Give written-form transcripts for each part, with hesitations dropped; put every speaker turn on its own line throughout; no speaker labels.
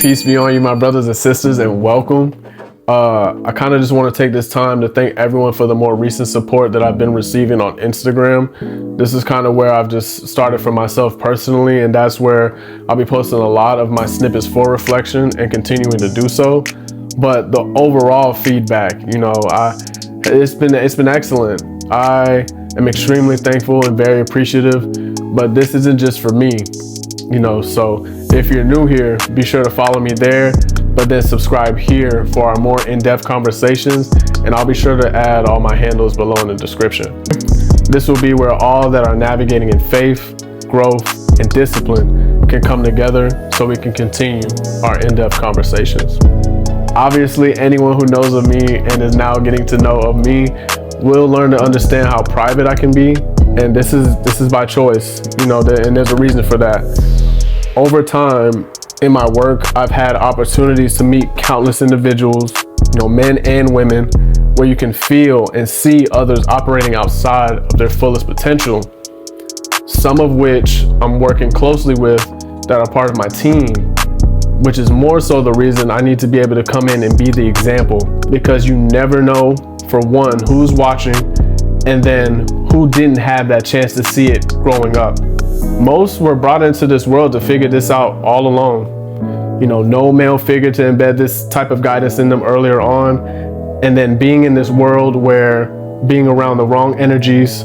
Peace be on you, my brothers and sisters, and welcome. I kind of just want to take this time to thank everyone for the more recent support that I've been receiving on Instagram. This is kind of where I've just started for myself personally, and that's where I'll be posting a lot of my snippets for reflection and continuing to do so. But the overall feedback, it's been excellent. I am extremely thankful and very appreciative, but this isn't just for me, so if you're new here, be sure to follow me there, but then subscribe here for our more in-depth conversations, and I'll be sure to add all my handles below in the description. This will be where all that are navigating in faith, growth, and discipline can come together so we can continue our in-depth conversations. Obviously, anyone who knows of me and is now getting to know of me will learn to understand how private I can be, and this is by choice, and there's a reason for that. Over time in my work, I've had opportunities to meet countless individuals, men and women, where you can feel and see others operating outside of their fullest potential, some of which I'm working closely with that are part of my team, which is more so the reason I need to be able to come in and be the example, because you never know, for one, who's watching, and then who didn't have that chance to see it growing up. Most were brought into this world to figure this out all alone. No male figure to embed this type of guidance in them earlier on. And then being in this world where being around the wrong energies,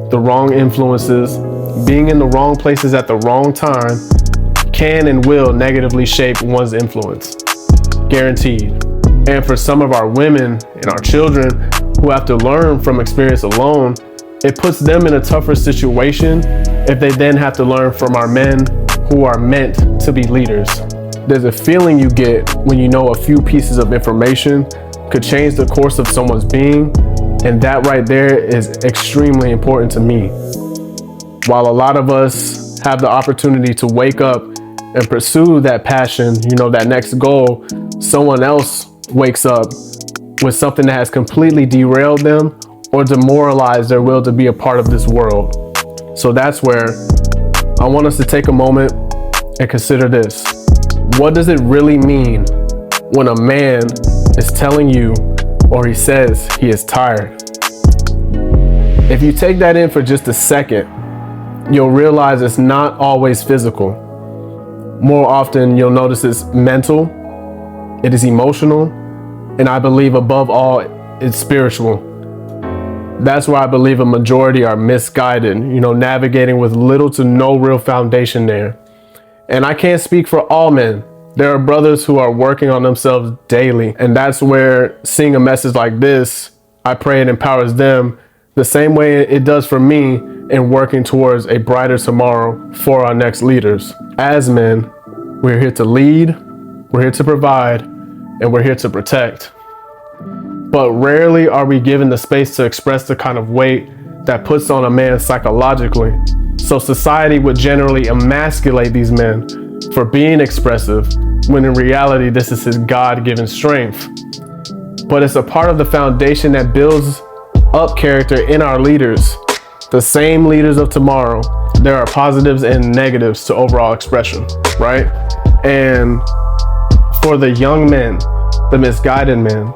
the wrong influences, being in the wrong places at the wrong time can and will negatively shape one's influence. Guaranteed. And for some of our women and our children who have to learn from experience alone, it puts them in a tougher situation if they then have to learn from our men who are meant to be leaders. There's a feeling you get when you know a few pieces of information could change the course of someone's being, and that right there is extremely important to me. While a lot of us have the opportunity to wake up and pursue that passion, that next goal, someone else wakes up with something that has completely derailed them or demoralized their will to be a part of this world. So that's where I want us to take a moment and consider this. What does it really mean when a man is telling you, or he says he is tired? If you take that in for just a second, you'll realize it's not always physical. More often, you'll notice it's mental, it is emotional, and I believe above all, it's spiritual. That's why I believe a majority are misguided, navigating with little to no real foundation there. And I can't speak for all men. There are brothers who are working on themselves daily. And that's where seeing a message like this, I pray it empowers them the same way it does for me in working towards a brighter tomorrow for our next leaders. As men, we're here to lead, we're here to provide, and we're here to protect. But rarely are we given the space to express the kind of weight that puts on a man psychologically. So society would generally emasculate these men for being expressive, when in reality, this is his God-given strength. But it's a part of the foundation that builds up character in our leaders, the same leaders of tomorrow. There are positives and negatives to overall expression, right? And for the young men, the misguided men,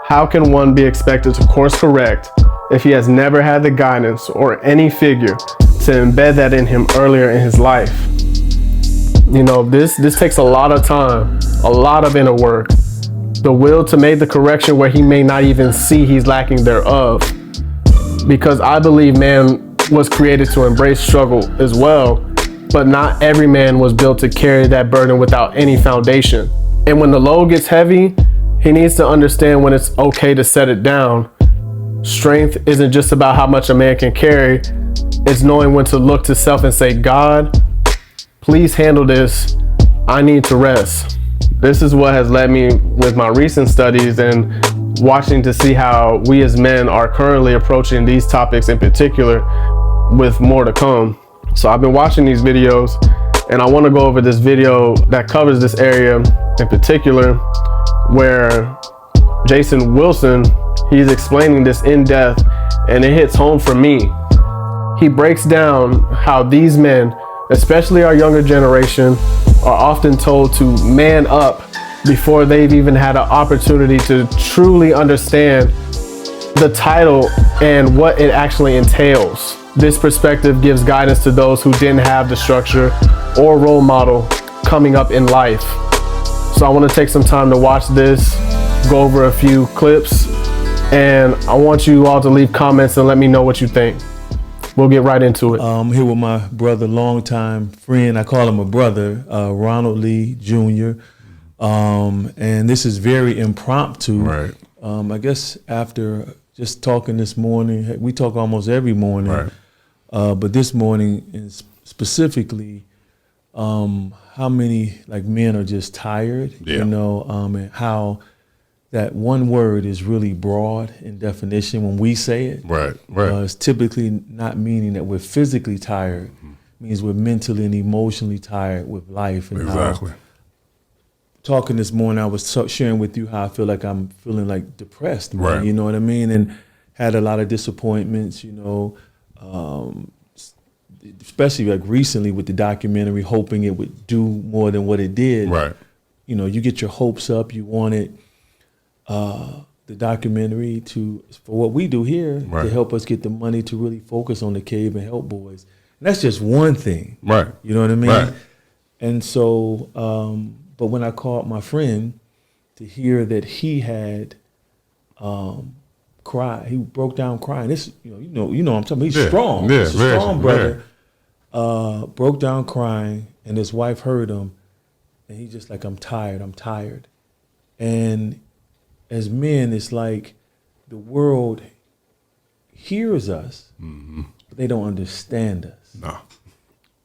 how can one be expected to course correct if he has never had the guidance or any figure to embed that in him earlier in his life? This takes a lot of time, a lot of inner work, the will to make the correction where he may not even see he's lacking thereof. Because I believe man was created to embrace struggle as well, but not every man was built to carry that burden without any foundation. And when the load gets heavy, he needs to understand when it's okay to set it down. Strength isn't just about how much a man can carry. It's knowing when to look to self and say, God, please handle this. I need to rest. This is what has led me with my recent studies and watching to see how we as men are currently approaching these topics in particular, with more to come. So I've been watching these videos, and I want to go over this video that covers this area in particular, where Jason Wilson, he's explaining this in depth, and it hits home for me. He breaks down how these men, especially our younger generation, are often told to man up before they've even had an opportunity to truly understand the title and what it actually entails. This perspective gives guidance to those who didn't have the structure or role model coming up in life. So I want to take some time to watch this, go over a few clips, and I want you all to leave comments and let me know what you think. We'll get right into it.
I'm here with my brother, longtime friend. I call him a brother, Ronald Lee Jr. And this is very impromptu.
Right.
I guess after just talking this morning, we talk almost every morning,
Right.
But this morning is specifically how many men are just tired,
Yeah.
and how that one word is really broad in definition when we say it.
Right, right.
It's typically not meaning that we're physically tired. It means we're mentally and emotionally tired with life. And
Exactly.
Talking this morning, I was sharing with you how I feel like I'm feeling like depressed, man,
Right.
you know what I mean? And had a lot of disappointments, especially like recently with the documentary, hoping it would do more than what it did.
Right.
You get your hopes up, you wanted the documentary for what we do here
Right.
to help us get the money to really focus on the cave and help boys. And that's just one thing.
Right.
You know what I mean?
Right.
And so, but when I called my friend to hear that he had cried, he broke down crying. This, you know what I'm talking about. He's
Yeah.
strong.
Yeah,
He's a
very
strong
strong.
brother. Broke down crying, and his wife heard him, and he just like, I'm tired. And as men, it's like the world hears us, but they don't understand us.
No.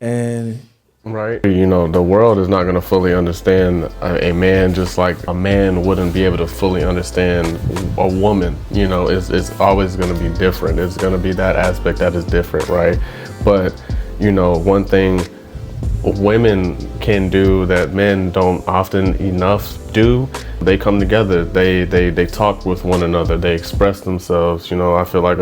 And
Right. The world is not going to fully understand a man, just like a man wouldn't be able to fully understand a woman. It's always going to be different. It's going to be that aspect that is different, right? But, one thing women can do that men don't often enough do, they come together, they talk with one another, they express themselves. I feel like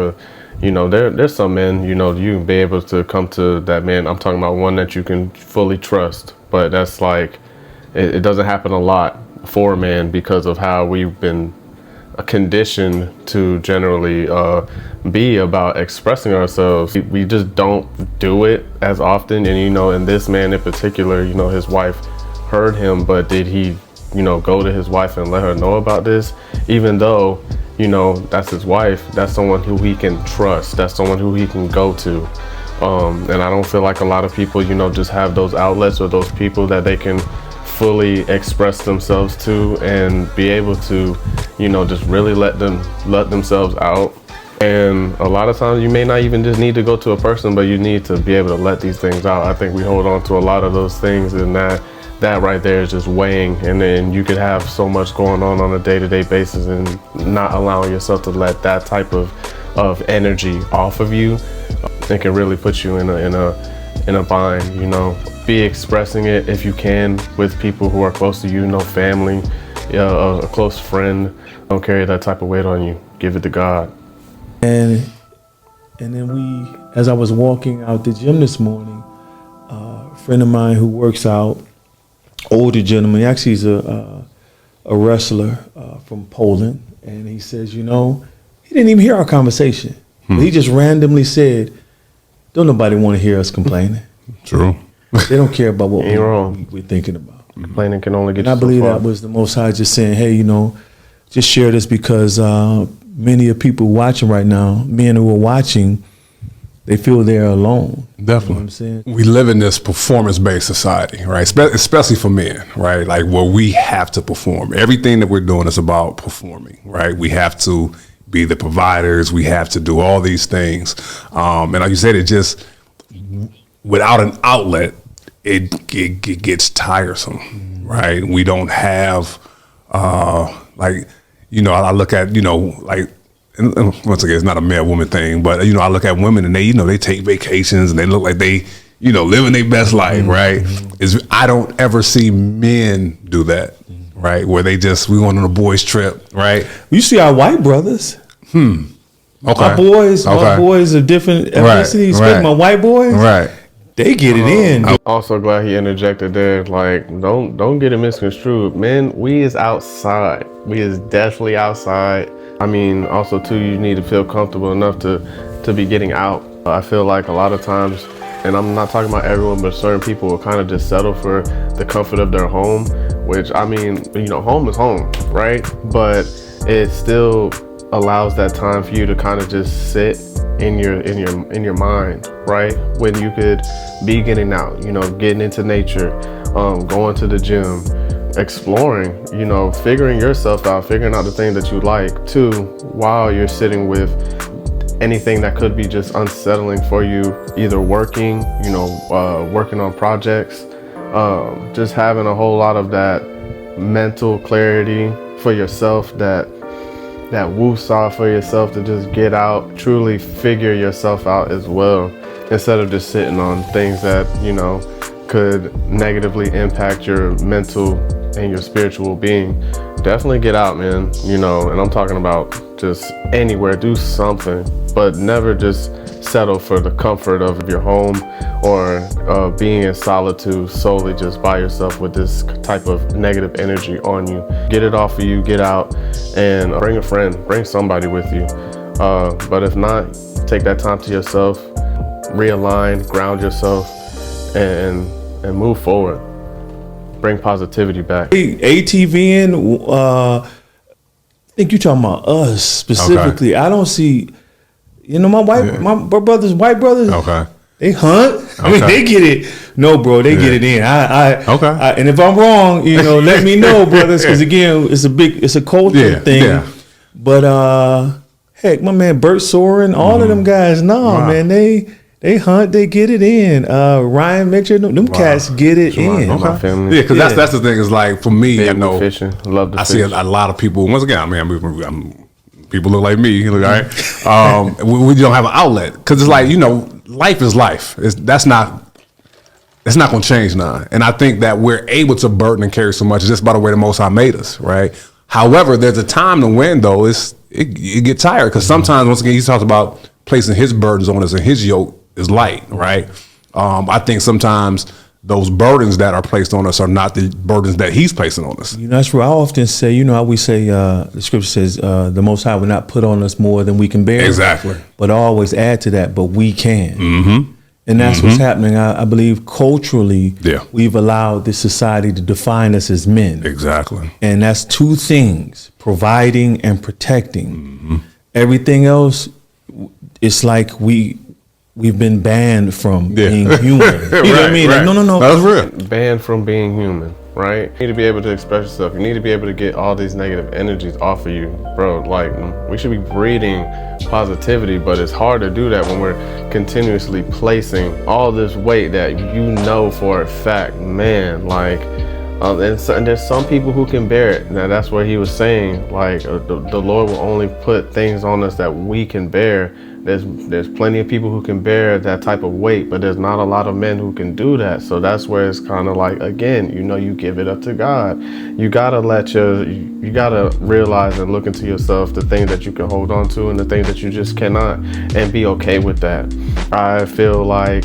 there's some men, you can be able to come to that man. I'm talking about one that you can fully trust, but that's like, it doesn't happen a lot for a man because of how we've been conditioned to generally be about expressing ourselves. We just don't do it as often. And, and this man in particular, his wife heard him, but did he, go to his wife and let her know about this? Even though, that's his wife, that's someone who he can trust, that's someone who he can go to. And I don't feel like a lot of people, just have those outlets or those people that they can fully express themselves to and be able to, just really let themselves out. And a lot of times you may not even just need to go to a person, but you need to be able to let these things out. I think we hold on to a lot of those things, and that right there is just weighing. And then you could have so much going on a day-to-day basis and not allowing yourself to let that type of energy off of you. It can really put you in a bind. Be expressing it if you can with people who are close to you, family, a close friend. Don't carry that type of weight on you. Give it to God.
And then as I was walking out the gym this morning, a friend of mine who works out, older gentleman, actually he's a wrestler from Poland, and he says, he didn't even hear our conversation. He just randomly said, don't nobody want to hear us complaining.
True.
They don't care about what we're thinking about.
Complaining can only get
And
you
I believe
so far.
that was the Most High just saying, hey, just share this because many of people watching right now, men who are watching, they feel they're alone.
Definitely.
You know what I'm saying?
We live in this performance-based society, right? Especially for men, right? Like where we have to perform. Everything that we're doing is about performing, right? We have to be the providers. We have to do all these things. And like you said, it just, without an outlet, it gets tiresome, right? We don't have, I look at, and once again, it's not a male-woman thing, but, I look at women and they take vacations and they look like they, living their best life, right? I don't ever see men do that, right? Where we going on a boys trip, right?
You see our white brothers.
Okay.
My boys are different ethnicities.
Right.
My white boys,
right?
they get it in.
I'm also glad he interjected there. Like, don't get it misconstrued. Men, we is outside. We is definitely outside. I mean, also too, you need to feel comfortable enough to be getting out. I feel like a lot of times, and I'm not talking about everyone, but certain people will kind of just settle for the comfort of their home, which, I mean, you know, home is home, right? But it still allows that time for you to kind of just sit in your mind, right? When you could be getting out, you know, getting into nature, going to the gym, exploring, you know, figuring yourself out, figuring out the thing that you like too, while you're sitting with anything that could be just unsettling for you, either working, you know, working on projects, just having a whole lot of that mental clarity for yourself, that woosah for yourself to just get out, truly figure yourself out as well, instead of just sitting on things that, you know, could negatively impact your mental and your spiritual being. Definitely get out, man, you know, and I'm talking about just anywhere, do something, but never just settle for the comfort of your home or being in solitude solely just by yourself with this type of negative energy on you. Get it off of you, get out, and bring a friend, bring somebody with you. But if not, take that time to yourself, realign, ground yourself, and move forward. Bring positivity back.
ATVing, I think you're talking about us specifically. Okay. I don't see, you know, my white brothers,
okay,
they hunt.
Okay.
I mean, they get it. No, bro, they get it in. Okay. And if I'm wrong, you know, let me know, brothers, because again, it's a culture thing. Yeah. But heck, my man Bert Soren, all of them guys, man, they hunt, they get it in. Ryan Mitchell, them cats get it in.
My family.
Yeah, because that's the thing. Is like for me, I know
fishing. Love to
I
fish.
see a lot of people. Once again, I mean, people look like me. You look all right. We don't have an outlet because it's like, you know, life is life. That's not going to change now. And I think that we're able to burden and carry so much just by the way the Most High made us, right? However, there's a time to when though it get tired because sometimes once again he talks about placing his burdens on us and his yoke is light, right? I think sometimes those burdens that are placed on us are not the burdens that he's placing on us.
You know, that's true. I often say, you know, how we say the scripture says the Most High will not put on us more than we can bear.
Exactly.
But I always add to that, but we can. Mm-hmm. And that's what's happening. I believe culturally, we've allowed this society to define us as men.
Exactly.
And that's two things, providing and protecting. Mm-hmm. Everything else, it's like we've been banned from being human. You know what I mean?
Right.
Like, no.
That's real.
Banned from being human, right? You need to be able to express yourself. You need to be able to get all these negative energies off of you, bro. Like, we should be breeding positivity, but it's hard to do that when we're continuously placing all this weight that you know for a fact, man, like, and there's some people who can bear it. Now, that's what he was saying. Like, the Lord will only put things on us that we can bear. There's plenty of people who can bear that type of weight, but there's not a lot of men who can do that. So that's where it's kind of like, again, you know, you give it up to God. You gotta you gotta realize and look into yourself the things that you can hold on to and the things that you just cannot, and be okay with that. I feel like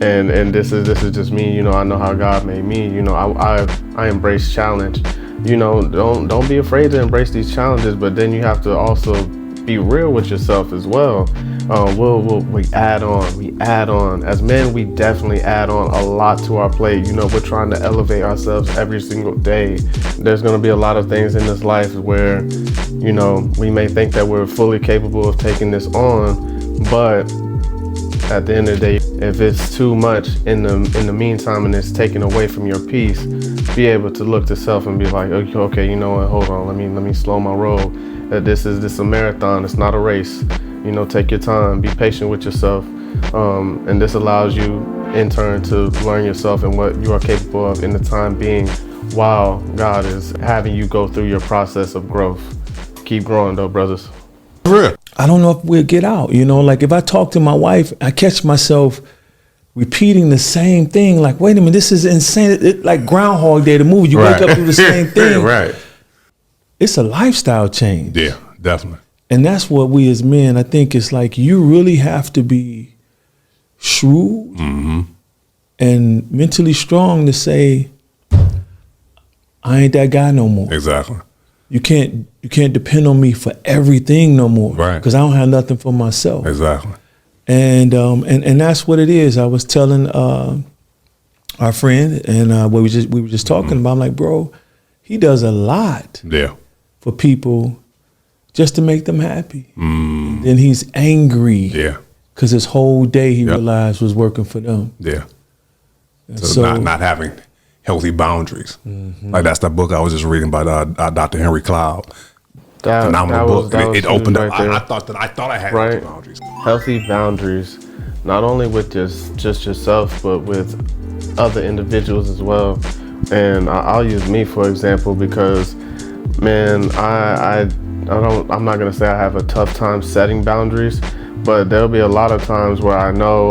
and this is just me, you know, I know how God made me, you know, I embrace challenge. You know, don't be afraid to embrace these challenges, but then you have to also be real with yourself as well. We add on. As men, we definitely add on a lot to our plate. You know, we're trying to elevate ourselves every single day. There's going to be a lot of things in this life where, you know, we may think that we're fully capable of taking this on, but at the end of the day, if it's too much in the meantime and it's taken away from your peace, be able to look to self and be like, okay, you know what, hold on, let me slow my roll. This is a marathon, it's not a race. You know, take your time, be patient with yourself. And this allows you in turn to learn yourself and what you are capable of in the time being, while God is having you go through your process of growth. Keep growing though, brothers.
I don't know if we'll get out, you know, like if I talk to my wife, I catch myself repeating the same thing. Like, wait a minute, this is insane. It, like Groundhog Day, the movie, you wake up to the same thing.
Right.
It's a lifestyle change.
Yeah, definitely.
And that's what we as men, I think it's like you really have to be shrewd and mentally strong to say, I ain't that guy no more.
Exactly.
You can't depend on me for everything no more.
Right.
Because I don't have nothing for myself.
Exactly.
And that's what it is. I was telling our friend, and we were just talking about. I'm like, bro, he does a lot for people just to make them happy. And then he's angry because his whole day he realized was working for them.
Yeah.
So
not having healthy boundaries. Like that's the book I was just reading by Dr. Henry Cloud. Phenomenal book. It opened up. I thought I had healthy boundaries.
Healthy boundaries, not only with just yourself, but with other individuals as well. And I'll use me for example because, man, I'm not gonna say I have a tough time setting boundaries, but there'll be a lot of times where I know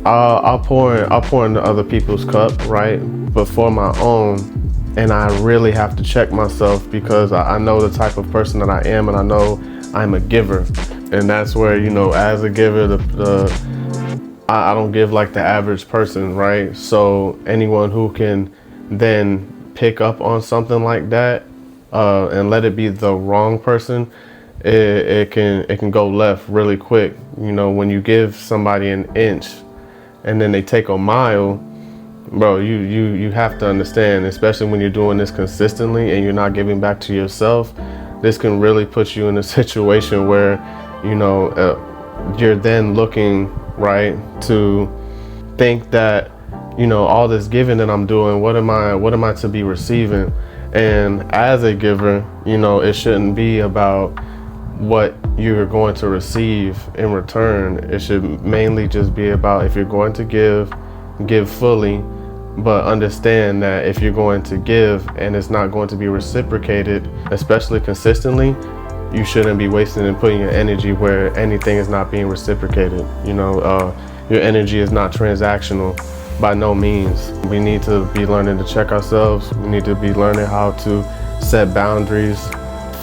I'll pour into other people's cup, right? But for my own, and I really have to check myself because I know the type of person that I am, and I know I'm a giver. And that's where, you know, as a giver, I don't give like the average person, right? So anyone who can then pick up on something like that and let it be the wrong person, it can go left really quick. You know, when you give somebody an inch and then they take a mile, bro, you have to understand, especially when you're doing this consistently and you're not giving back to yourself, this can really put you in a situation where, you know, you're then looking, right, to think that, you know, all this giving that I'm doing, what am I to be receiving? And as a giver, you know, it shouldn't be about what you're going to receive in return. It should mainly just be about, if you're going to give fully, but understand that if you're going to give and it's not going to be reciprocated, especially consistently, you shouldn't be wasting and putting your energy where anything is not being reciprocated. You know, your energy is not transactional by no means. We need to be learning to check ourselves. We need to be learning how to set boundaries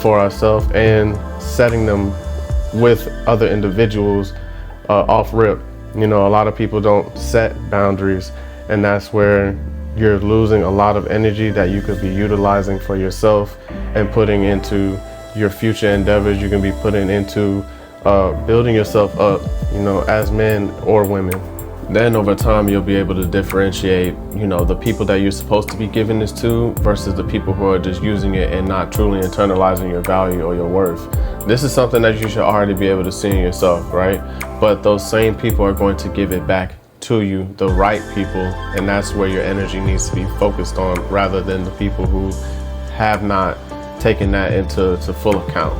for ourselves and setting them with other individuals off rip. You know, a lot of people don't set boundaries, and that's where you're losing a lot of energy that you could be utilizing for yourself and putting into your future endeavors. You can be putting into building yourself up, you know, as men or women. Then over time, you'll be able to differentiate, you know, the people that you're supposed to be giving this to versus the people who are just using it and not truly internalizing your value or your worth. This is something that you should already be able to see in yourself, right? But those same people are going to give it back to you, the right people, and that's where your energy needs to be focused on, rather than the people who have not taken that into full account,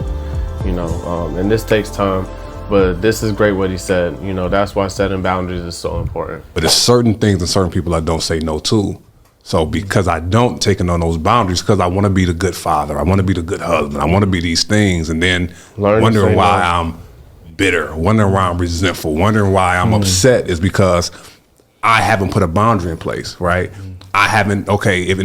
you know. And this takes time. But this is great what he said. You know, that's why setting boundaries is so important.
But there's certain things and certain people I don't say no to. So because I don't take on those boundaries, because I want to be the good father, I want to be the good husband, I want to be these things, and then wondering why I'm bitter, wondering why I'm resentful, wondering why I'm upset is because I haven't put a boundary in place, right? I haven't. Okay, if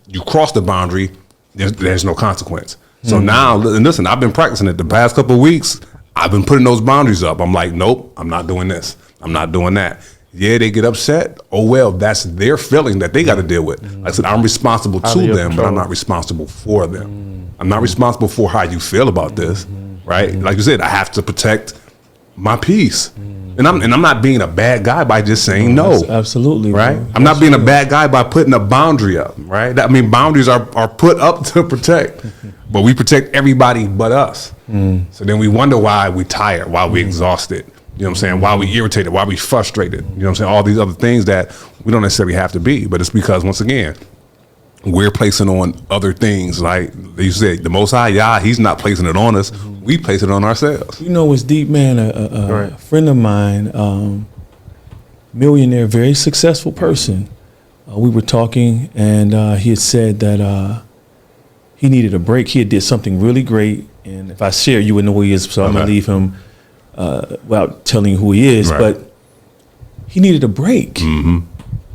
you cross the boundary, there's no consequence. So now, and listen, I've been practicing it the past couple of weeks. I've been putting those boundaries up. I'm like, nope, I'm not doing this. I'm not doing that. Yeah, they get upset. Oh, well, that's their feeling that they got to deal with. Like I said, I'm responsible to them, but I'm not responsible for them. I'm not responsible for how you feel about this, right? Like you said, I have to protect my peace. And I'm not being a bad guy by just saying no.
Absolutely.
Right?
Bro.
I'm not being a bad guy by putting a boundary up, right? I mean, boundaries are put up to protect, but we protect everybody but us. So then we wonder why we tired, why we exhausted, you know what I'm saying? Why we irritated, why we frustrated, you know what I'm saying? All these other things that we don't necessarily have to be, but it's because, once again, we're placing on other things. Like you said, the Most High, Yah, he's not placing it on us. We place it on ourselves.
You know what's deep, man? A friend of mine, millionaire, very successful person. We were talking, and he had said that he needed a break. He had did something really great, and if I share, you would know who he is. So I'm gonna leave him without telling you who he is. But he needed a break.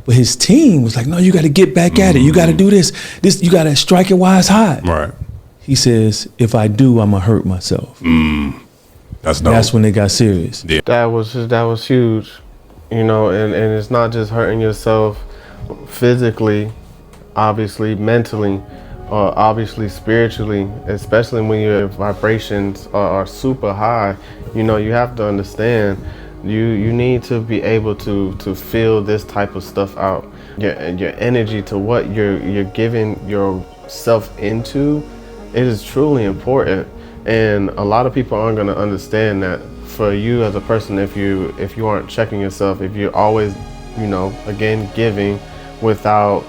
But his team was like, "No, you got to get back at it. You got to do this. You got to strike it while it's hot."
Right.
He says, "If I do, I'm gonna hurt myself."
That's dope.
That's when it got serious.
Yeah.
That was huge, and it's not just hurting yourself physically, obviously mentally, obviously spiritually, especially when your vibrations are super high. You have to understand you need to be able to feel this type of stuff out. Your energy to what you're giving yourself into, it is truly important. And a lot of people aren't going to understand that. For you as a person, if you aren't checking yourself, if you're always, again, giving without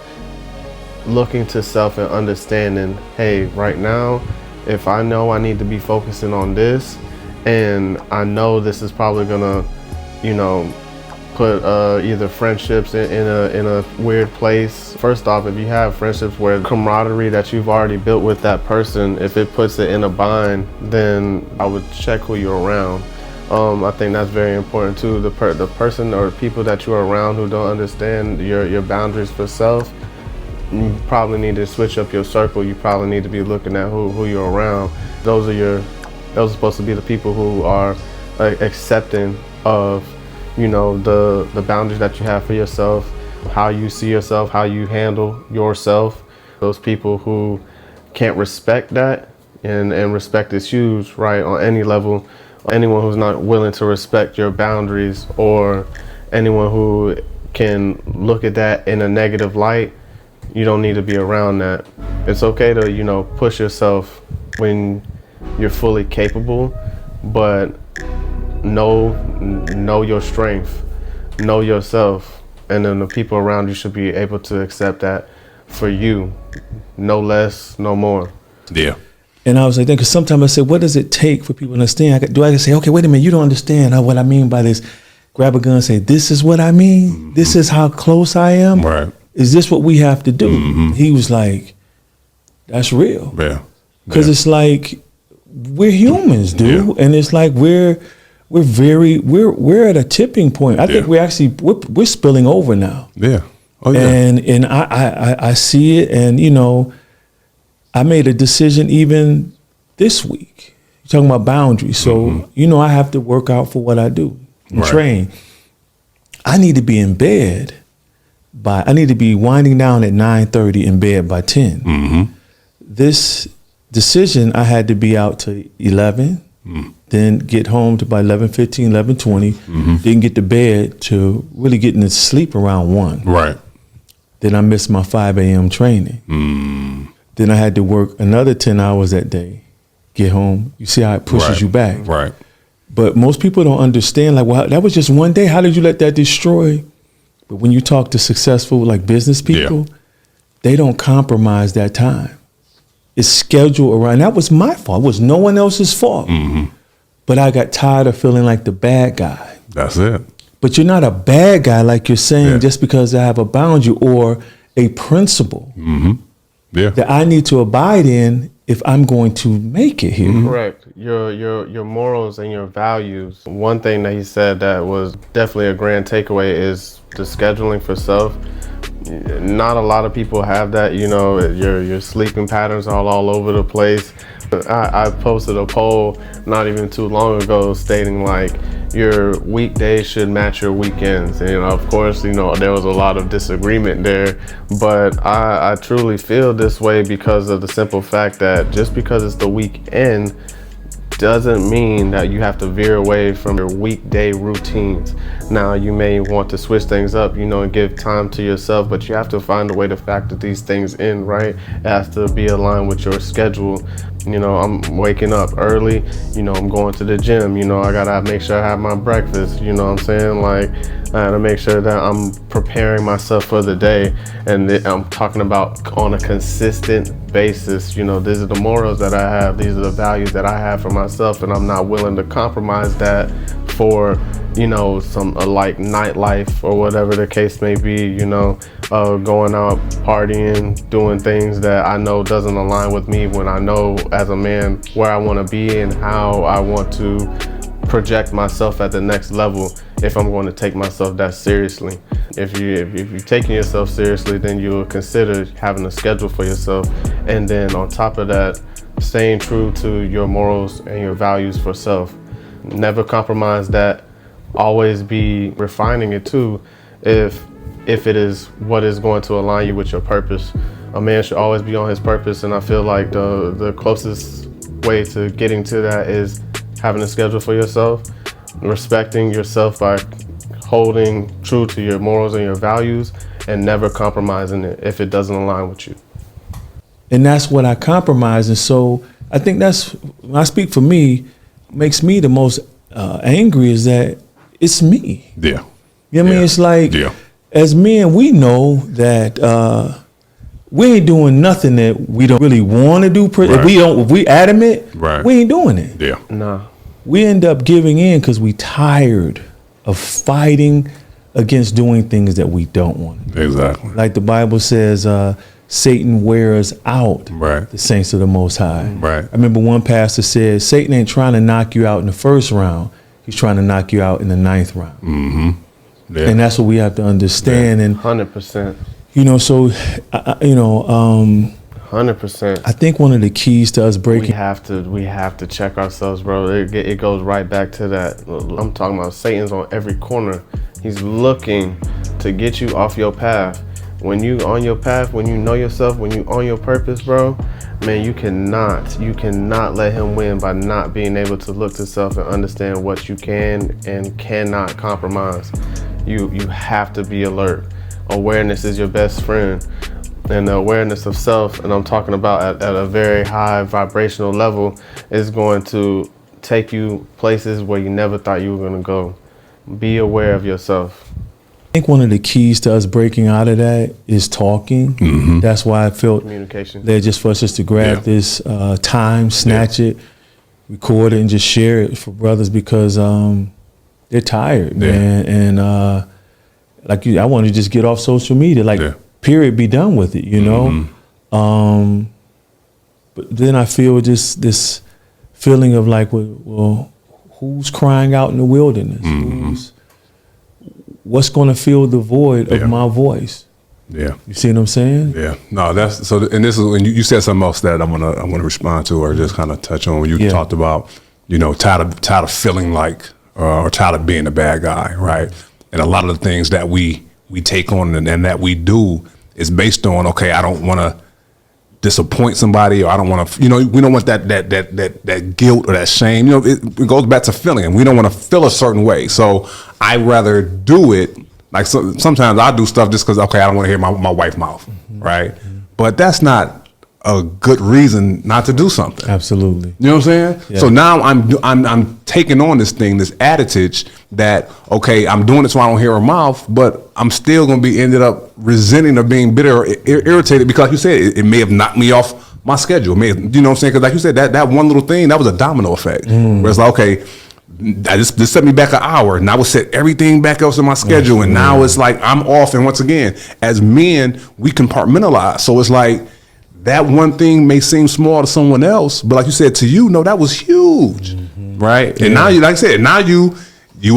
looking to self and understanding, hey, right now, if I know I need to be focusing on this, and I know this is probably gonna, put either friendships in a weird place. First off, if you have friendships where camaraderie that you've already built with that person, if it puts it in a bind, then I would check who you're around. I think that's very important too. The person or people that you're around who don't understand your boundaries for self, you probably need to switch up your circle. You probably need to be looking at who you're around. Those are supposed to be the people who are accepting of, the boundaries that you have for yourself, how you see yourself, how you handle yourself. Those people who can't respect that, and respect is huge, right, on any level. Anyone who's not willing to respect your boundaries, or anyone who can look at that in a negative light, you don't need to be around that. It's okay to, push yourself when you're fully capable, but know your strength, know yourself, and then the people around you should be able to accept that for you, no less, no more.
Yeah.
And I was like, because sometimes I say, what does it take for people to understand? Do I say, okay, wait a minute, you don't understand what I mean by this? Grab a gun and say, this is what I mean? Mm-hmm. This is how close I am?
Right.
Is this what we have to do? Mm-hmm. He was like, that's real.
Yeah.
Because it's like, we're humans, dude. Yeah. And it's like, we're at a tipping point. I think we're spilling over now.
Yeah. Oh, yeah.
And I see it, and I made a decision even this week. You're talking about boundaries. So, I have to work out for what I do and train. I need to be in bed I need to be winding down at 9:30 in bed by 10. Mm-hmm. This decision, I had to be out to 11, then get home to about 11:15, 11:20, then get to bed to really getting to sleep around 1.
Right.
Then I missed my 5 a.m. training. Then I had to work another 10 hours that day, get home. You see how it pushes you back.
Right.
But most people don't understand, like, well, that was just one day. How did you let that destroy? But when you talk to successful, business people, they don't compromise that time. It's scheduled around. That was my fault. It was no one else's fault. Mm-hmm. But I got tired of feeling like the bad guy.
That's it.
But you're not a bad guy, like you're saying, just because I have a boundary or a principle that I need to abide in if I'm going to make it here.
Correct. Your morals and your values. One thing that he said that was definitely a grand takeaway is the scheduling for self. Not a lot of people have that. Your sleeping patterns are all over the place. I posted a poll not even too long ago stating your weekdays should match your weekends. And of course, there was a lot of disagreement there, but I truly feel this way because of the simple fact that just because it's the weekend doesn't mean that you have to veer away from your weekday routines. Now, you may want to switch things up, and give time to yourself, but you have to find a way to factor these things in, right? It has to be aligned with your schedule. I'm waking up early, I'm going to the gym, I gotta make sure I have my breakfast, you know what I'm saying? I gotta make sure that I'm preparing myself for the day. And I'm talking about on a consistent basis, these are the morals that I have, these are the values that I have for myself, and I'm not willing to compromise that for, some nightlife or whatever the case may be, going out partying, doing things that I know doesn't align with me, when I know as a man where I want to be and how I want to project myself at the next level if I'm going to take myself that seriously. If you're taking yourself seriously, then you'll consider having a schedule for yourself, and then on top of that, staying true to your morals and your values for self. Never compromise that. Always be refining it too, if it is what is going to align you with your purpose. A man should always be on his purpose, and I feel like the closest way to getting to that is having a schedule for yourself, respecting yourself by holding true to your morals and your values, and never compromising it if it doesn't align with you.
And that's what I compromise. And so I think that's, when I speak for me, makes me the most angry is that it's me.
Yeah.
You know what I mean? It's like, as men, we know that we ain't doing nothing that we don't really want to do. If we adamant, we ain't doing it.
Yeah.
Nah.
We end up giving in because we tired of fighting against doing things that we don't want to do.
Exactly.
Like the Bible says, Satan wears out the saints of the Most High.
Right.
I remember one pastor said, Satan ain't trying to knock you out in the first round. He's trying to knock you out in the 9th round.
Mm-hmm. Yeah.
And that's what we have to understand. And
100%.
you know, so
100%.
I think one of the keys to us breaking,
we have to check ourselves, bro. It goes right back to that. I'm talking about Satan's on every corner. He's looking to get you off your path. When you on your path, when you know yourself, when you on your purpose, bro, man, you cannot let him win by not being able to look to self and understand what you can and cannot compromise. You have to be alert. Awareness is your best friend, and the awareness of self, and I'm talking about at a very high vibrational level, is going to take you places where you never thought you were going to go. Be aware of yourself.
I think one of the keys to us breaking out of that is talking.
Mm-hmm.
That's why I felt
Communication.
led just for us just to grab this time, snatch it, record it, and just share it for brothers, because they're tired, man. And like I want to just get off social media, like period, be done with it, you know. But then I feel just this feeling of like, well, who's crying out in the wilderness? What's going to fill the void of my voice?
Yeah.
You see what I'm saying?
Yeah. No, that's so. And this is when you said something else that I'm gonna respond to, or just kind of touch on. When you talked about, tired of feeling like, or tired of being a bad guy, right? And a lot of the things that we take on and that we do is based on, okay, I don't want to disappoint somebody, or I don't want to, we don't want that guilt or that shame. It goes back to feeling, and we don't want to feel a certain way. So I rather do it. Like sometimes I do stuff just because, okay, I don't want to hear my wife's mouth, right? But that's not a good reason not to do something.
Absolutely.
You know what I'm saying? Yeah. So now I'm taking on this thing, this adage that, okay, I'm doing it so I don't hear her mouth, but I'm still going to be ended up resenting or being bitter or irritated because, like you said, it may have knocked me off my schedule. You know what I'm saying? Because like you said, that one little thing, that was a domino effect. Where it's like, okay, this set me back an hour, and I would set everything back else in my schedule, and now it's like I'm off. And once again, as men, we compartmentalize. So it's like, that one thing may seem small to someone else, but like you said, to you, no, that was huge, right? And now you, like I said, now you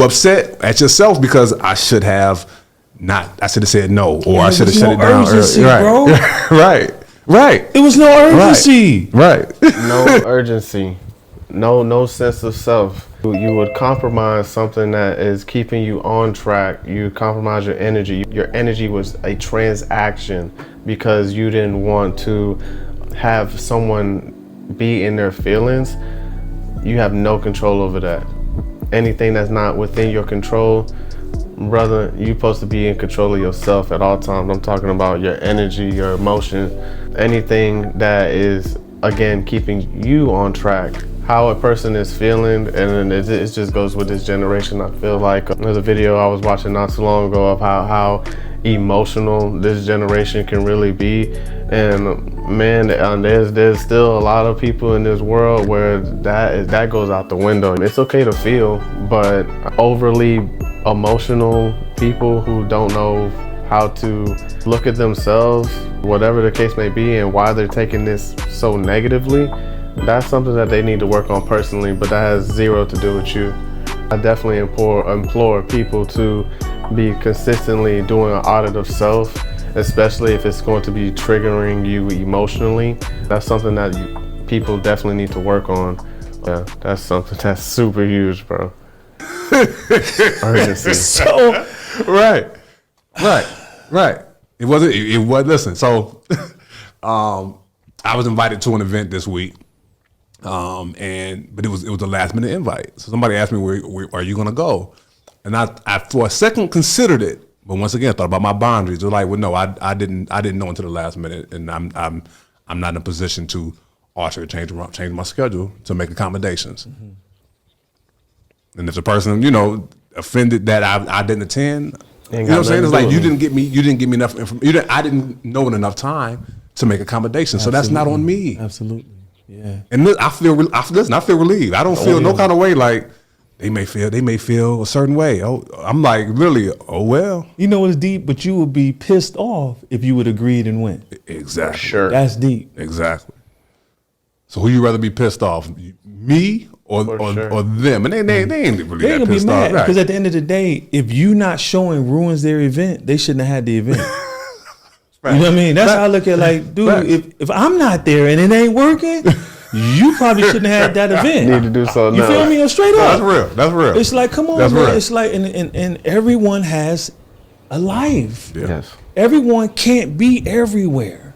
upset at yourself because I should have said no, or I should have shut it down.
Bro.
Right.
It was no urgency.
Right.
No urgency. No sense of self. You would compromise something that is keeping you on track. You compromise your energy. Your energy was a transaction because you didn't want to have someone be in their feelings. You have no control over that. Anything that's not within your control, brother, you're supposed to be in control of yourself at all times. I'm talking about your energy, your emotion, anything that is, again, keeping you on track. How a person is feeling, and it just goes with this generation. I feel like there's a video I was watching not too long ago of how emotional this generation can really be, and man, there's still a lot of people in this world where that goes out the window. It's okay to feel, but overly emotional people who don't know how to look at themselves, whatever the case may be, and why they're taking this so negatively, that's something that they need to work on personally, but that has zero to do with you. I definitely implore people to be consistently doing an audit of self, especially if it's going to be triggering you emotionally. That's something that people definitely need to work on. Yeah, that's something that's super huge, bro. Urgency.
So
Right. It wasn't. It was. Listen. So, I was invited to an event this week, but it was a last minute invite. So somebody asked me, "Where are you going to go?" And I for a second considered it, but once again thought about my boundaries. It was like, well, no, I didn't know until the last minute, and I'm not in a position to alter, change my schedule to make accommodations. Mm-hmm. And if the person, offended that I didn't attend, you know what I'm saying? It's like you didn't get me enough information. I didn't know in enough time to make accommodations. Absolutely. So that's not on me.
Absolutely. Yeah.
And I feel relieved. I don't feel no kind of way like they may feel a certain way. Oh, I'm like literally, oh well.
You know it's deep, but you would be pissed off if you would agreed and went.
Exactly.
Sure.
That's deep.
Exactly. So who you rather be pissed off? Me or them? And they ain't really
They ain't gonna
that
be
pissed
mad
off.
because at the end of the day, if you not showing ruins their event, they shouldn't have had the event.
Right.
You know what I mean? That's how I look at it, like, dude,
Right.
if I'm not there and it ain't working, you probably shouldn't have had that event.
Need to do something.
You feel me? Or straight up.
That's real.
It's like, come on,
That's
man.
real.
It's like, and everyone has a life.
Yeah.
Yes.
Everyone can't be everywhere.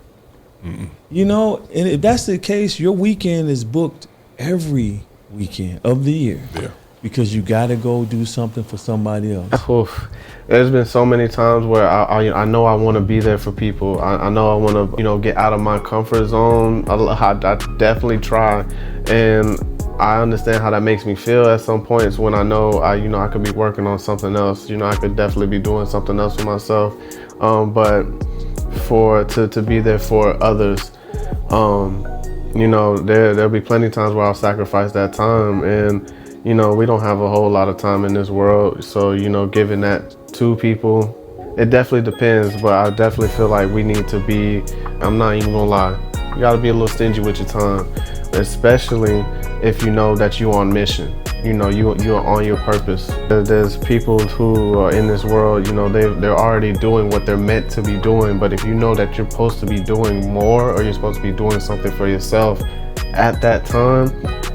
Mm-mm. And if that's the case, your weekend is booked every weekend of the year.
Yeah.
Because you got to go do something for somebody else.
Oof. There's been so many times where I know I want to be there for people. I know I want to get out of my comfort zone. I definitely try, and I understand how that makes me feel at some points when I know I could be working on something else. I could definitely be doing something else for myself, but to be there for others, there'll be plenty of times where I'll sacrifice that time, and we don't have a whole lot of time in this world, so giving that to people, it definitely depends, but I definitely feel like we need to be, I'm not even gonna lie, you gotta be a little stingy with your time, especially if you know that you're on mission, you're on your purpose. There's people who are in this world, they're already doing what they're meant to be doing, but if you know that you're supposed to be doing more, or you're supposed to be doing something for yourself at that time,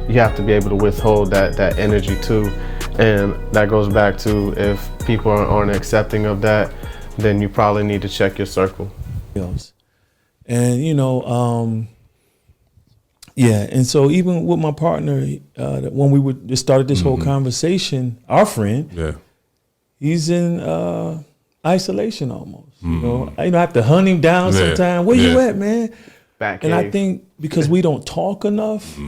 you have to be able to withhold that energy too. And that goes back to, if people aren't accepting of that, then you probably need to check your circle.
And and so even with my partner, when we just started this whole conversation, our friend, he's in isolation almost. I have to hunt him down sometimes. Where you at, man?
Back
and I think because we don't talk enough,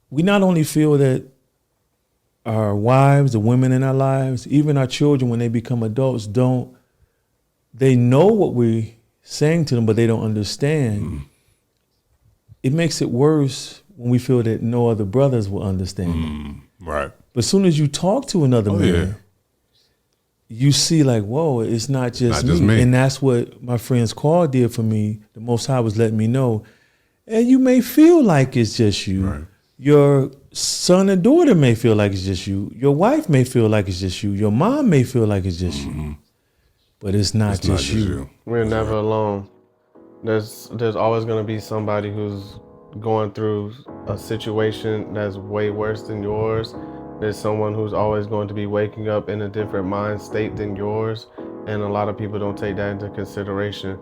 we not only feel that our wives, the women in our lives, even our children, when they become adults, they know what we're saying to them, but they don't understand. It makes it worse when we feel that no other brothers will understand.
Right.
But as soon as you talk to another man, you see like, whoa, it's not just me. And that's what my friend's call did for me. The Most High was letting me know. And you may feel like it's just you.
Right.
Your son and daughter may feel like it's just you. Your wife may feel like it's just you. Your mom may feel like it's just you. But it's not just you.
We're never alone. There's always going to be somebody who's going through a situation that's way worse than yours. There's someone who's always going to be waking up in a different mind state than yours. And a lot of people don't take that into consideration.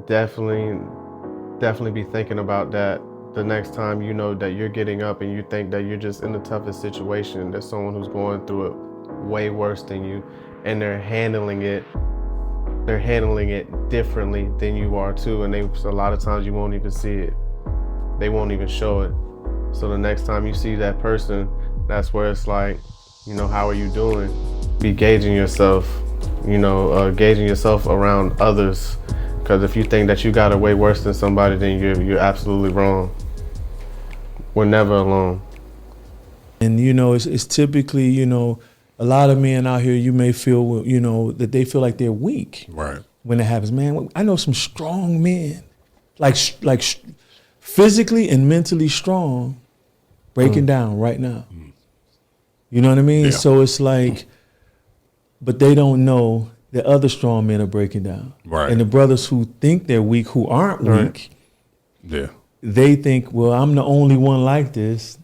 Definitely be thinking about that the next time you know that you're getting up and you think that you're just in the toughest situation. There's someone who's going through it way worse than you, and they're handling it differently than you are too. And a lot of times you won't even see it. They won't even show it. So the next time you see that person, that's where it's like, how are you doing? Be gauging yourself, gauging yourself around others. Because if you think that you got it way worse than somebody, then you're absolutely wrong. We're never alone.
And it's typically, a lot of men out here, you may feel, that they feel like they're weak.
Right.
When it happens, man, I know some strong men, like physically and mentally strong, breaking down right now. You know what I mean?
Yeah.
So it's like, but they don't know that other strong men are breaking down.
Right.
And the brothers who think they're weak, who aren't weak, they think, well, I'm the only one like this.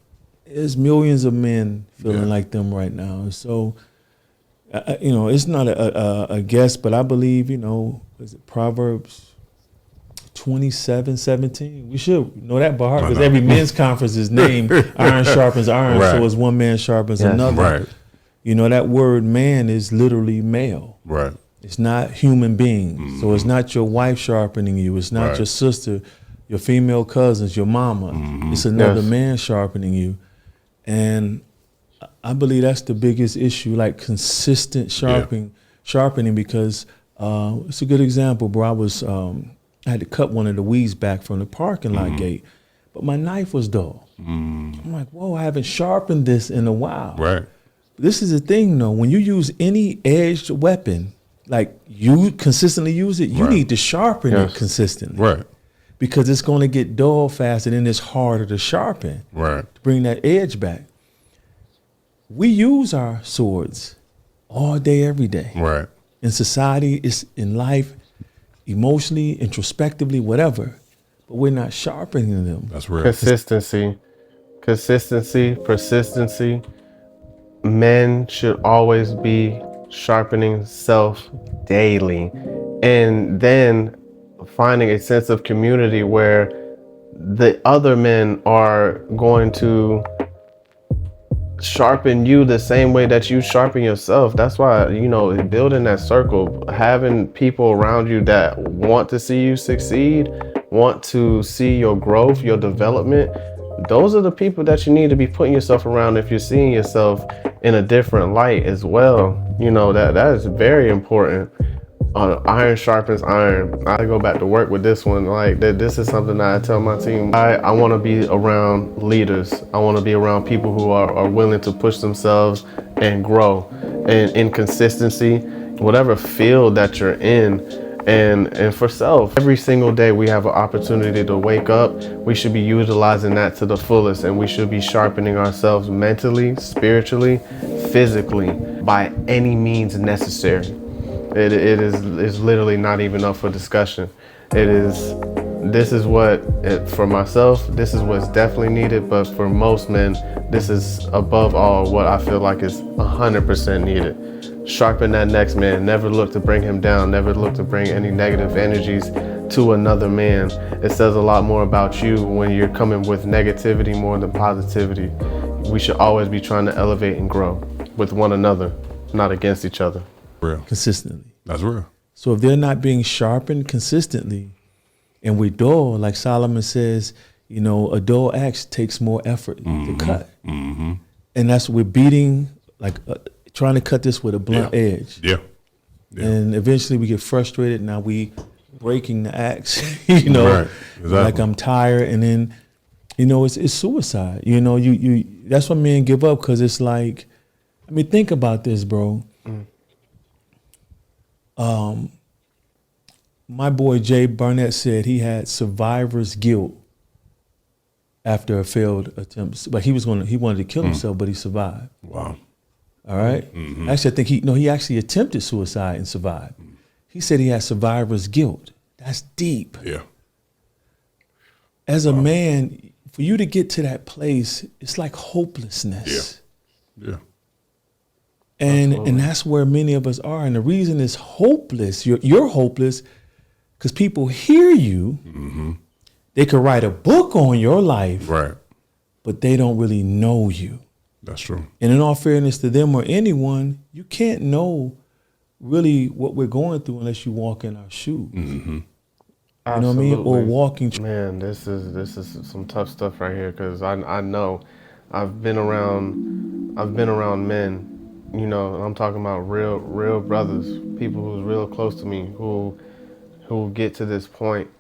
There's millions of men feeling like them right now. And so, it's not a guess, but I believe, is it Proverbs 27:17? We should know that by heart, because every men's conference is named Iron Sharpens Iron, so as one man sharpens another.
Right.
That word man is literally male.
Right.
It's not human beings. So it's not your wife sharpening you. It's not your sister, your female cousins, your mama. It's another man sharpening you. And I believe that's the biggest issue, like consistent sharpening, because it's a good example, bro. I had to cut one of the weeds back from the parking lot gate, but my knife was dull. I'm like, whoa, I haven't sharpened this in a while.
Right.
This is the thing, though. When you use any edged weapon, like you consistently use it, you need to sharpen it consistently.
Right.
Because it's going to get dull fast, and then it's harder to sharpen.
Right.
To bring that edge back. We use our swords all day, every day.
Right.
In society, it's in life, emotionally, introspectively, whatever. But we're not sharpening them.
That's real.
Consistency, persistency. Men should always be sharpening self daily, and then finding a sense of community where the other men are going to sharpen you the same way that you sharpen yourself. That's why, building that circle, having people around you that want to see you succeed, want to see your growth, your development, those are the people that you need to be putting yourself around if you're seeing yourself in a different light as well. That is very important. Iron sharpens iron. I go back to work with this one. Like this is something that I tell my team. I want to be around leaders. I want to be around people who are willing to push themselves and grow, and in consistency, whatever field that you're in, and for self. Every single day we have an opportunity to wake up. We should be utilizing that to the fullest, and we should be sharpening ourselves mentally, spiritually, physically, by any means necessary. It is literally not even up for discussion. This is what, for myself, this is what's definitely needed, but for most men, this is above all what I feel like is 100% needed. Sharpen that next man. Never look to bring him down. Never look to bring any negative energies to another man. It says a lot more about you when you're coming with negativity more than positivity. We should always be trying to elevate and grow with one another, not against each other.
Real.
Consistently.
That's real.
So if they're not being sharpened consistently, and we're dull, like Solomon says, a dull axe takes more effort to cut. And that's, we're beating, trying to cut this with a blunt edge.
Yeah.
And eventually we get frustrated. Now we breaking the axe,
Right. Exactly.
like I'm tired. And then, it's suicide. That's why men give up, because it's like, think about this, bro. My boy Jay Barnett said he had survivor's guilt after a failed attempt, but he wanted to kill himself, but he survived.
Wow.
All right. Actually, I think he actually attempted suicide and survived. He said he had survivor's guilt. That's deep.
Yeah.
As a man, for you to get to that place, it's like hopelessness.
Yeah.
And that's where many of us are. And the reason it's hopeless, you're hopeless, because people hear you. They could write a book on your life,
Right.
but they don't really know you.
That's true.
And in all fairness to them or anyone, you can't know really what we're going through unless you walk in our shoes. You know what I mean? Or walking.
Man, this is some tough stuff right here, because I know I've been around men, and I'm talking about real brothers, people who's real close to me, who get to this point,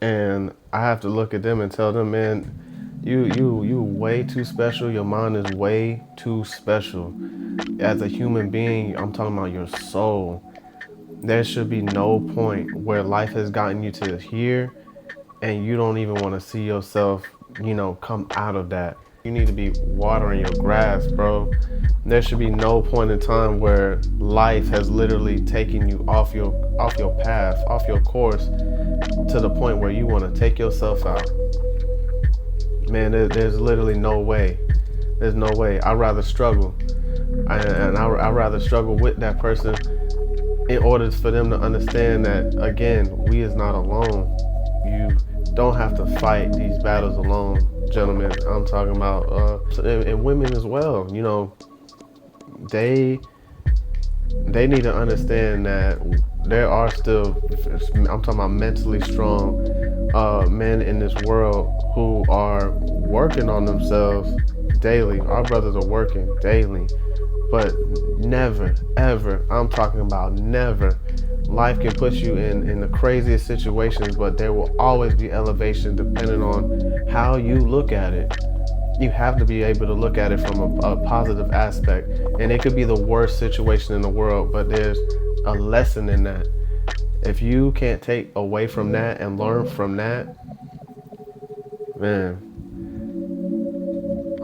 and I have to look at them and tell them, man, you way too special. Your mind is way too special. As a human being, I'm talking about your soul. There should be no point where life has gotten you to here and you don't even want to see yourself, come out of that. You need to be watering your grass, bro. There should be no point in time where life has literally taken you off your path, off your course, to the point where you want to take yourself out. man, there's literally no way. There's no way. I'd rather struggle. I'd rather struggle with that person in order for them to understand that, again, we is not alone. You don't have to fight these battles alone, gentlemen. I'm talking about, and women as well. You know, they need to understand that there are still, I'm talking about mentally strong men in this world who are working on themselves daily. Our brothers are working daily, but never, ever, I'm talking about never, life can put you in the craziest situations, but there will always be elevation depending on how you look at it. You have to be able to look at it from a positive aspect. And it could be the worst situation in the world, but there's a lesson in that. If you can't take away from that and learn from that, man,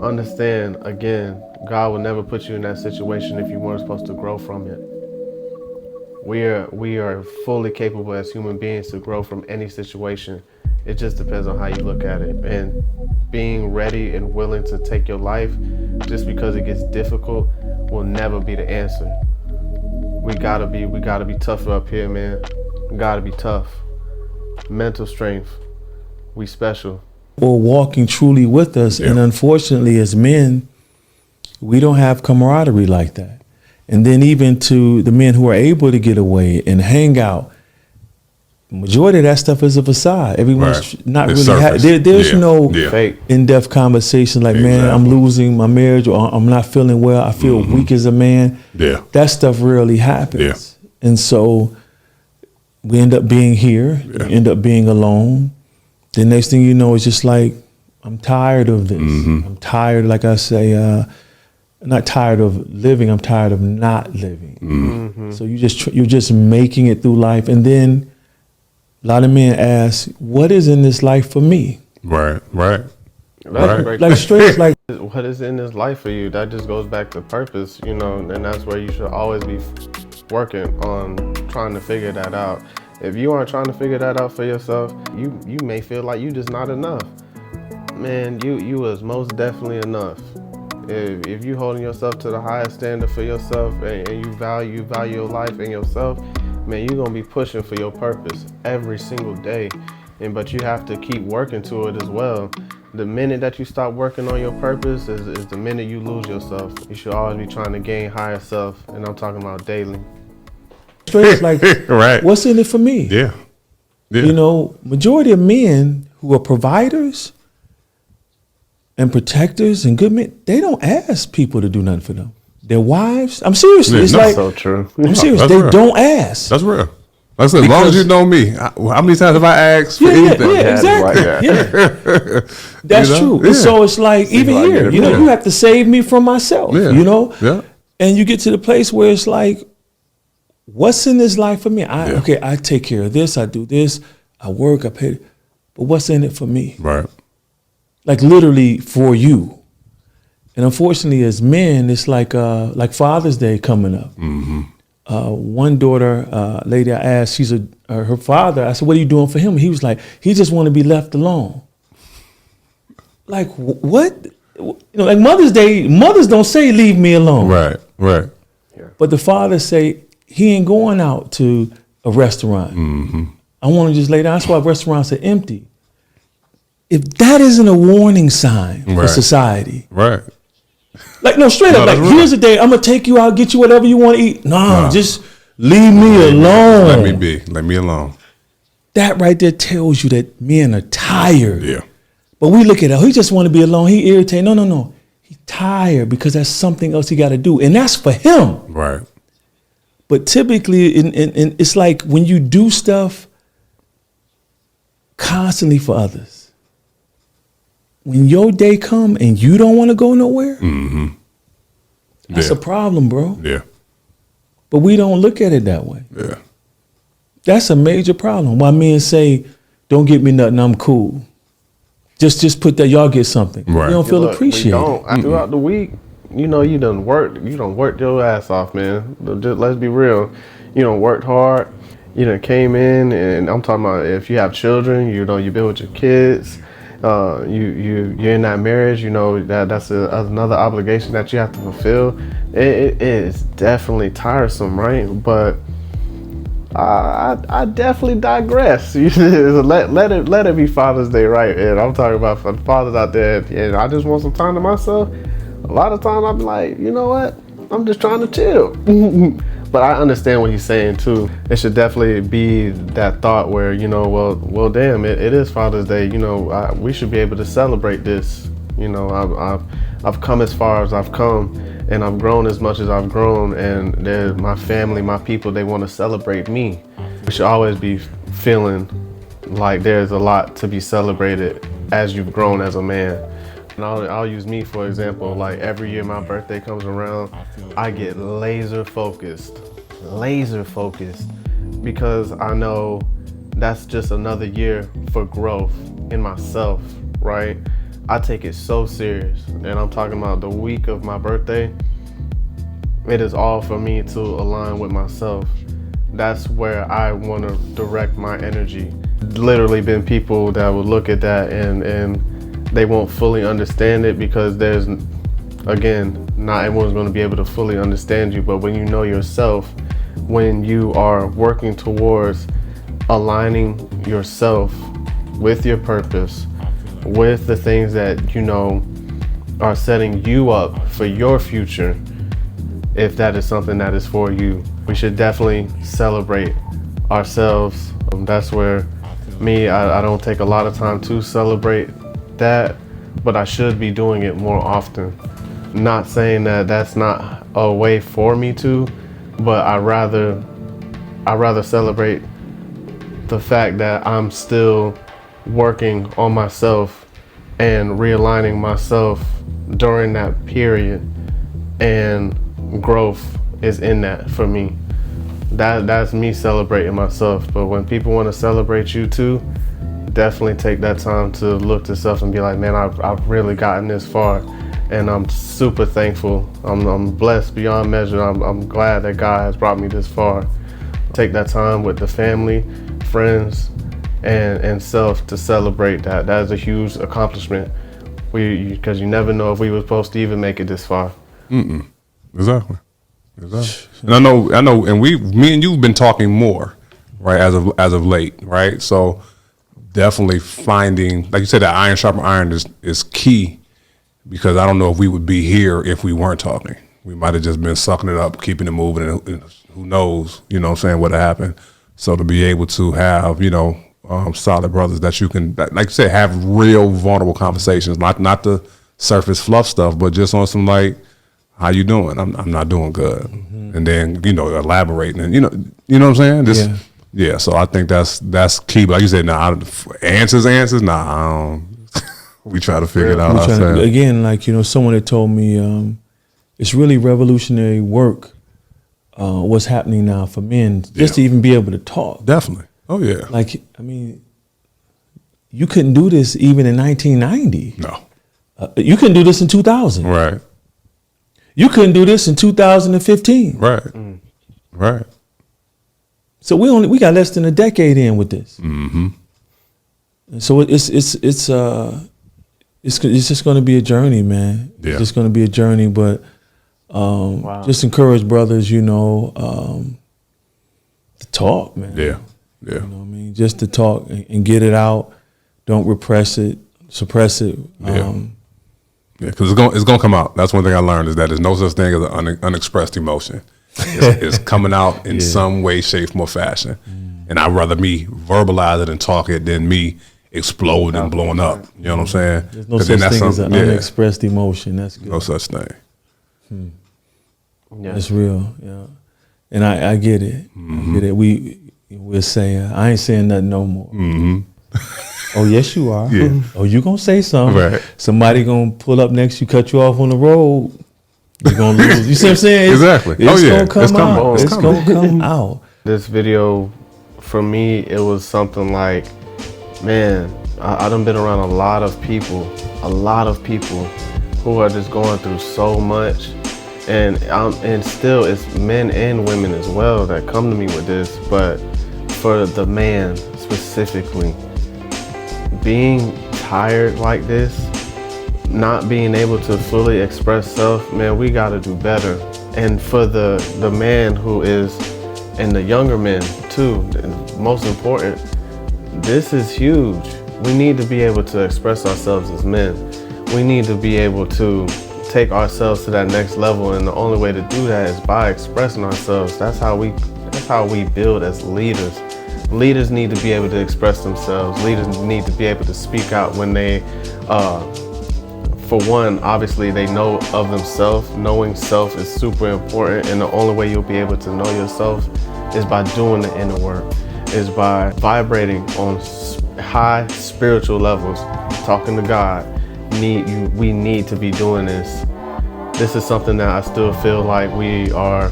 understand, again, God will never put you in that situation if you weren't supposed to grow from it. We are fully capable as human beings to grow from any situation. It just depends on how you look at it. And being ready and willing to take your life just because it gets difficult will never be the answer. We gotta be tougher up here, man. We gotta be tough. Mental strength. We special.
Or walking truly with us.
Yeah.
And unfortunately, as men, we don't have camaraderie like that. And then even to the men who are able to get away and hang out, majority of that stuff is a facade. Everyone's not
It's
really.
surface.
There's
Yeah.
no
Yeah.
Fake.
in-depth conversation like, man, I'm losing my marriage, or I'm not feeling well. I feel weak as a man.
Yeah.
That stuff rarely happens.
Yeah.
And so we end up being here.
Yeah.
We end up being alone. The next thing you know, it's just like, I'm tired of this. I'm tired, like I say, not tired of living. I'm tired of not living. So you're just making it through life, and then a lot of men ask, "What is in this life for me?"
Right. Right.
That's
Right.
great.
Like straight, like
What is in this life for you? That just goes back to purpose, you know, and that's where you should always be working on trying to figure that out. If you aren't trying to figure that out for yourself, you may feel like you just not enough. Man, you is most definitely enough. If you holding yourself to the highest standard for yourself and you value your life and yourself, man, you're gonna be pushing for your purpose every single day. But you have to keep working to it as well. The minute that you stop working on your purpose is the minute you lose yourself. You should always be trying to gain higher self, and I'm talking about daily.
straight, like
Right.
what's in it for me?
Yeah. Yeah.
You know, majority of men who are providers and protectors and good men, they don't ask people to do nothing for them. Their wives, I'm serious.
Yeah,
It's
no.
like,
So true.
I'm serious.
That's
They
real.
don't ask.
That's real. Like I said, as long as
Because-
you know me, how many times have I asked for
Yeah,
anything?
yeah, exactly.
like that.
Yeah. That's
You know?
true.
Yeah.
And so it's like, even
like
here,
it.
you know,
Yeah.
you have to save me from myself,
Yeah.
you know?
Yeah.
And you get to the place where it's like, what's in this life for me?
Yeah.
Okay, I take care of this, I do this, I work, I pay, but what's in it for me?
Right.
Like literally for you. And unfortunately, as men, it's like Father's Day coming up. One daughter, lady I asked, her father, I said, what are you doing for him? He was like, he just want to be left alone. Like, what? You know, like Mother's Day, mothers don't say, leave me alone.
Right. Right.
But the fathers say, he ain't going out to a restaurant. I want to just lay down. That's why restaurants are empty. If that isn't a warning sign for
Right.
society,
Right.
like, no, straight
No,
up, like,
that's real.
here's a day, I'm gonna take you out, get you whatever you want to eat. No, just leave me alone.
Let me be. Let me alone.
That right there tells you that men are tired.
Yeah.
But we look at it, he just want to be alone. He irritated. No. He's tired because that's something else he got to do. And that's for him.
Right.
But typically, it's like when you do stuff constantly for others, when your day come and you don't want to go nowhere, that's
Yeah.
a problem, bro.
Yeah.
But we don't look at it that way.
Yeah.
That's a major problem. Why men say, don't get me nothing, I'm cool. Just put that, y'all get something.
Right.
You don't feel
Look,
appreciated.
Throughout the week, you know, you done worked your ass off, man. Let's be real. You done worked hard. You done came in, and I'm talking about if you have children, you know, you been with your kids. you're in that marriage, you know, that's another obligation that you have to fulfill. It is definitely tiresome, right? But I definitely digress. let it be Father's Day, right? And I'm talking about for the fathers out there, and I just want some time to myself. A lot of times I'm like, you know what? I'm just trying to chill. But I understand what he's saying too. It should definitely be that thought where, you know, well, damn, it is Father's Day. You know, we should be able to celebrate this. You know, I've come as far as I've come, and I've grown as much as I've grown, and my family, my people, they want to celebrate me. We should always be feeling like there's a lot to be celebrated as you've grown as a man. And I'll use me for example. Like every year my birthday comes around, I get laser focused, because I know that's just another year for growth in myself, right? I take it so serious, and I'm talking about the week of my birthday. It is all for me to align with myself. That's where I want to direct my energy. Literally been people that would look at that and they won't fully understand it, because there's, again, not everyone's going to be able to fully understand you. But when you know yourself, when you are working towards aligning yourself with your purpose, with the things that you know are setting you up for your future, if that is something that is for you, we should definitely celebrate ourselves. That's where I don't take a lot of time to celebrate that, but I should be doing it more often. Not saying that that's not a way for me to, but I rather celebrate the fact that I'm still working on myself and realigning myself during that period, and growth is in that for me. That's me celebrating myself. But when people want to celebrate you too, definitely take that time to look to self and be like, man, I've really gotten this far, and I'm super thankful. I'm blessed beyond measure. I'm glad that God has brought me this far. Take that time with the family, friends, and self to celebrate that. That is a huge accomplishment. Because you never know if we were supposed to even make it this far.
Exactly. And I know, and me and you've been talking more, right, as of late, right? So definitely finding, like you said, that iron sharpen iron is key, because I don't know if we would be here if we weren't talking. We might have just been sucking it up, keeping it moving, and who knows, you know what I'm saying, what happened. So to be able to have, you know, solid brothers that you can, like you said, have real vulnerable conversations, not the surface fluff stuff, but just on some like, how you doing? I'm not doing good. Mm-hmm. And then, you know, elaborating, and you know what I'm saying? Just, yeah. So I think that's key. But like you said, answers, nah. We try to figure it out ourselves.
Again, like, you know, someone had told me, it's really revolutionary work, what's happening now for men, just to even be able to talk.
Definitely. Oh yeah.
Like, I mean, you couldn't do this even in 1990.
No.
You couldn't do this in 2000.
Right.
You couldn't do this in 2015.
Right. Right.
So we got less than a decade in with this.
Mm-hmm.
And so it's just going to be a journey, man.
Yeah.
It's just going to be a journey, but just encourage brothers, you know, to talk, man.
Yeah. Yeah.
You know what I mean? Just to talk and get it out. Don't repress it, suppress it.
Yeah, because it's gonna come out. That's one thing I learned, is that there's no such thing as an unexpressed emotion. It's coming out in some way, shape, or fashion. And I'd rather me verbalize it and talk it than me explode and blowing up. You know what I'm saying?
There's no such thing as an unexpressed emotion. That's good.
No such thing.
That's real. Yeah, and I get it. I get it. We'll say, I ain't saying nothing no more.
Mm-hmm.
Oh, yes, you are.
Yeah.
Oh, you gonna say something.
Right.
Somebody gonna pull up next to you, cut you off on the road. You're gonna lose. You see what I'm saying?
Exactly.
It's
gonna
come out. It's gonna come out.
This video, for me, it was something like, man, I done been around a lot of people who are just going through so much. And still, it's men and women as well that come to me with this. But for the man specifically, being tired like this, not being able to fully express self, man, we gotta do better. And for the man who is, and the younger men too, most important, this is huge. We need to be able to express ourselves as men. We need to be able to take ourselves to that next level, and the only way to do that is by expressing ourselves. That's how we build as leaders. Leaders need to be able to express themselves. Leaders need to be able to speak out when they, for one, obviously they know of themselves. Knowing self is super important, and the only way you'll be able to know yourself is by doing the inner work, is by vibrating on high spiritual levels, talking to God. We need to be doing this. This is something that I still feel like we are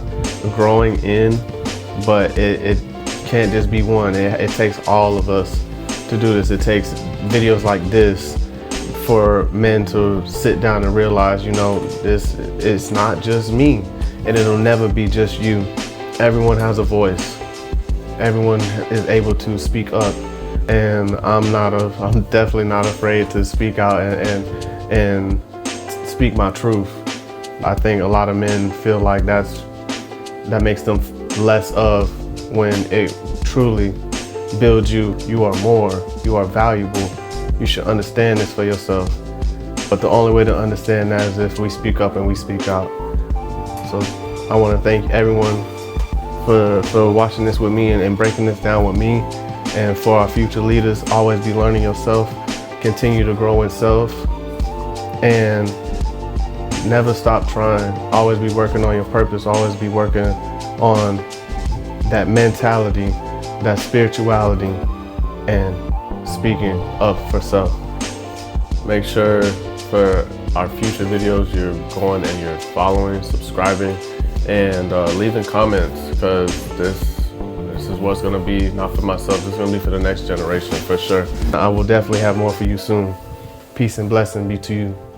growing in, but it can't just be one. It takes all of us to do this. It takes videos like this for men to sit down and realize, you know, this it's not just me, and it'll never be just you. Everyone has a voice. Everyone is able to speak up, and I'm definitely not afraid to speak out and speak my truth. I think a lot of men feel like that makes them less of, when it truly builds you. You are more, you are valuable. You should understand this for yourself. But the only way to understand that is if we speak up and we speak out. So I want to thank everyone for watching this with me and breaking this down with me. And for our future leaders, always be learning yourself, continue to grow in self, and never stop trying. Always be working on your purpose, always be working on that mentality, that spirituality, and speaking up for self. Make sure for our future videos you're going and you're following, subscribing, and leaving comments, because this is what's going to be, not for myself, this is going to be for the next generation for sure. I will definitely have more for you soon. Peace and blessing be to you.